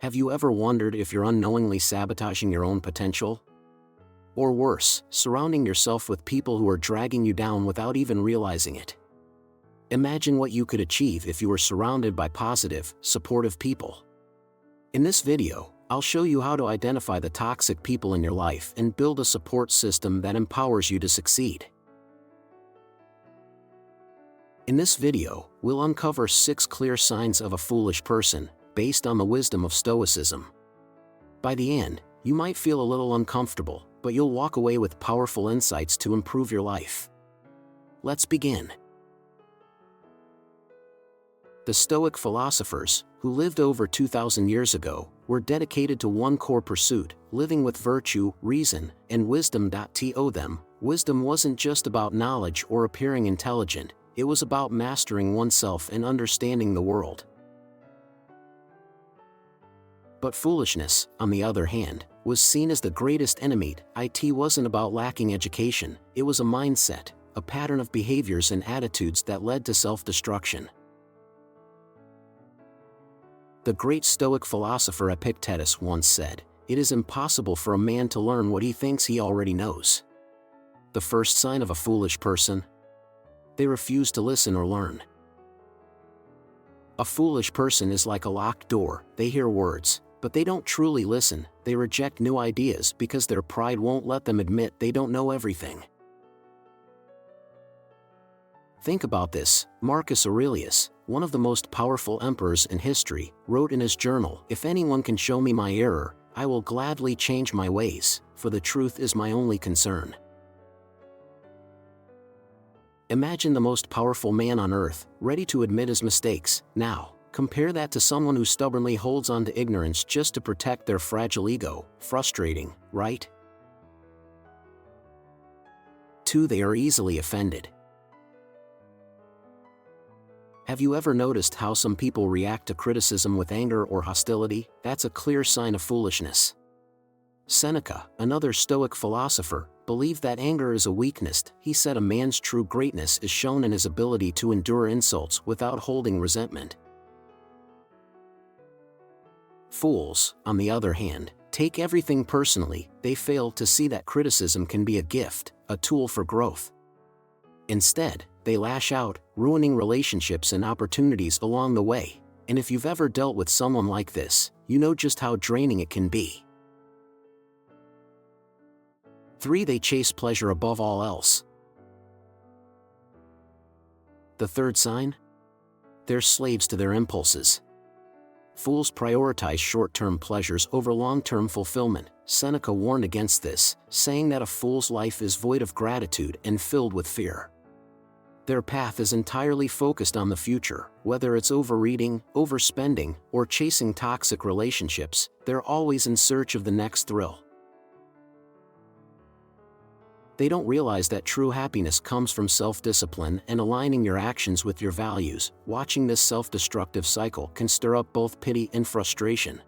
Have you ever wondered if you're unknowingly sabotaging your own potential? Or worse, surrounding yourself with people who are dragging you down without even realizing it? Imagine what you could achieve if you were surrounded by positive, supportive people. In this video, I'll show you how to identify the toxic people in your life and build a support system that empowers you to succeed. In this video, we'll uncover 6 clear signs of a foolish person, based on the wisdom of Stoicism. By the end, you might feel a little uncomfortable, but you'll walk away with powerful insights to improve your life. Let's begin. The Stoic philosophers, who lived over 2,000 years ago, were dedicated to one core pursuit: living with virtue, reason, and wisdom. To them, wisdom wasn't just about knowledge or appearing intelligent, it was about mastering oneself and understanding the world. But foolishness, on the other hand, was seen as the greatest enemy. It wasn't about lacking education, it was a mindset, a pattern of behaviors and attitudes that led to self-destruction. The great Stoic philosopher Epictetus once said, "It is impossible for a man to learn what he thinks he already knows." The first sign of a foolish person? They refuse to listen or learn. A foolish person is like a locked door. They hear words, but they don't truly listen. They reject new ideas because their pride won't let them admit they don't know everything. Think about this. Marcus Aurelius, one of the most powerful emperors in history, wrote in his journal, "If anyone can show me my error, I will gladly change my ways, for the truth is my only concern." Imagine the most powerful man on earth, ready to admit his mistakes. Now, compare that to someone who stubbornly holds on to ignorance just to protect their fragile ego. Frustrating, right? 2. They are easily offended. Have you ever noticed how some people react to criticism with anger or hostility? That's a clear sign of foolishness. Seneca, another Stoic philosopher, believed that anger is a weakness. He said a man's true greatness is shown in his ability to endure insults without holding resentment. Fools, on the other hand, take everything personally. They fail to see that criticism can be a gift, a tool for growth. Instead, they lash out, ruining relationships and opportunities along the way. And if you've ever dealt with someone like this, you know just how draining it can be. 3. They chase pleasure above all else. The third sign? They're slaves to their impulses. Fools prioritize short-term pleasures over long-term fulfillment. Seneca warned against this, saying that a fool's life is void of gratitude and filled with fear. Their path is entirely focused on the future. Whether it's overeating, overspending, or chasing toxic relationships, they're always in search of the next thrill. They don't realize that true happiness comes from self-discipline and aligning your actions with your values. Watching this self-destructive cycle can stir up both pity and frustration.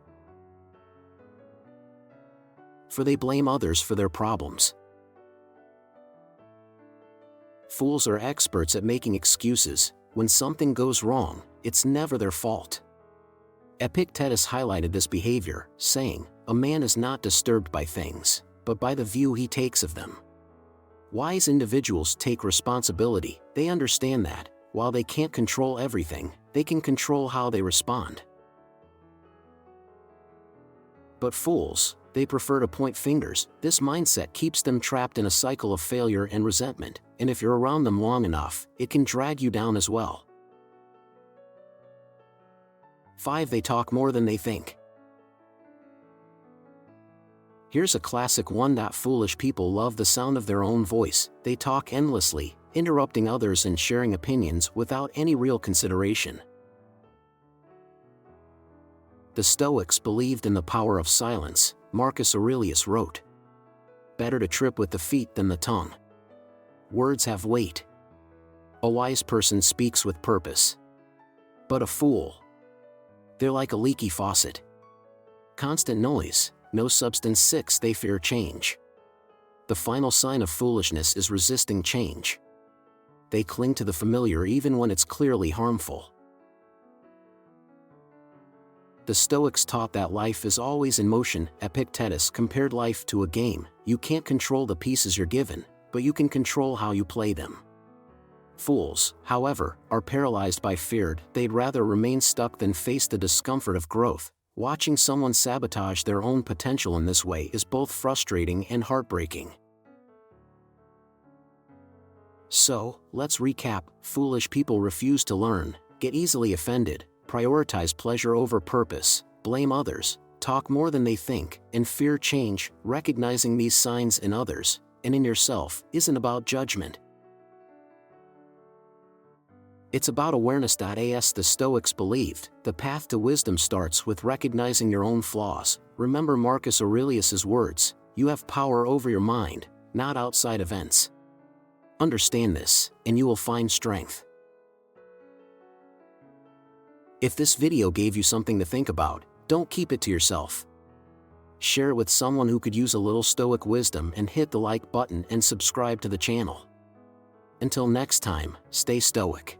For they blame others for their problems. Fools are experts at making excuses. When something goes wrong, it's never their fault. Epictetus highlighted this behavior, saying, "A man is not disturbed by things, but by the view he takes of them." Wise individuals take responsibility. They understand that, while they can't control everything, they can control how they respond. But fools, they prefer to point fingers. This mindset keeps them trapped in a cycle of failure and resentment, and if you're around them long enough, it can drag you down as well. 5. They talk more than they think. Here's a classic one. Foolish people love the sound of their own voice. They talk endlessly, interrupting others and sharing opinions without any real consideration. The Stoics believed in the power of silence. Marcus Aurelius wrote, "Better to trip with the feet than the tongue." Words have weight. A wise person speaks with purpose. But a fool, they're like a leaky faucet. Constant noise, no substance. 6. They fear change. The final sign of foolishness is resisting change. They cling to the familiar even when it's clearly harmful. The Stoics taught that life is always in motion. Epictetus compared life to a game. You can't control the pieces you're given, but you can control how you play them. Fools, however, are paralyzed by fear. They'd rather remain stuck than face the discomfort of growth. Watching someone sabotage their own potential in this way is both frustrating and heartbreaking. So, let's recap. Foolish people refuse to learn, get easily offended, prioritize pleasure over purpose, blame others, talk more than they think, and fear change. Recognizing these signs in others, and in yourself, isn't about judgment. It's about awareness. As the Stoics believed, the path to wisdom starts with recognizing your own flaws. Remember Marcus Aurelius's words, "You have power over your mind, not outside events." Understand this, and you will find strength. If this video gave you something to think about, don't keep it to yourself. Share it with someone who could use a little Stoic wisdom, and hit the like button and subscribe to the channel. Until next time, stay Stoic.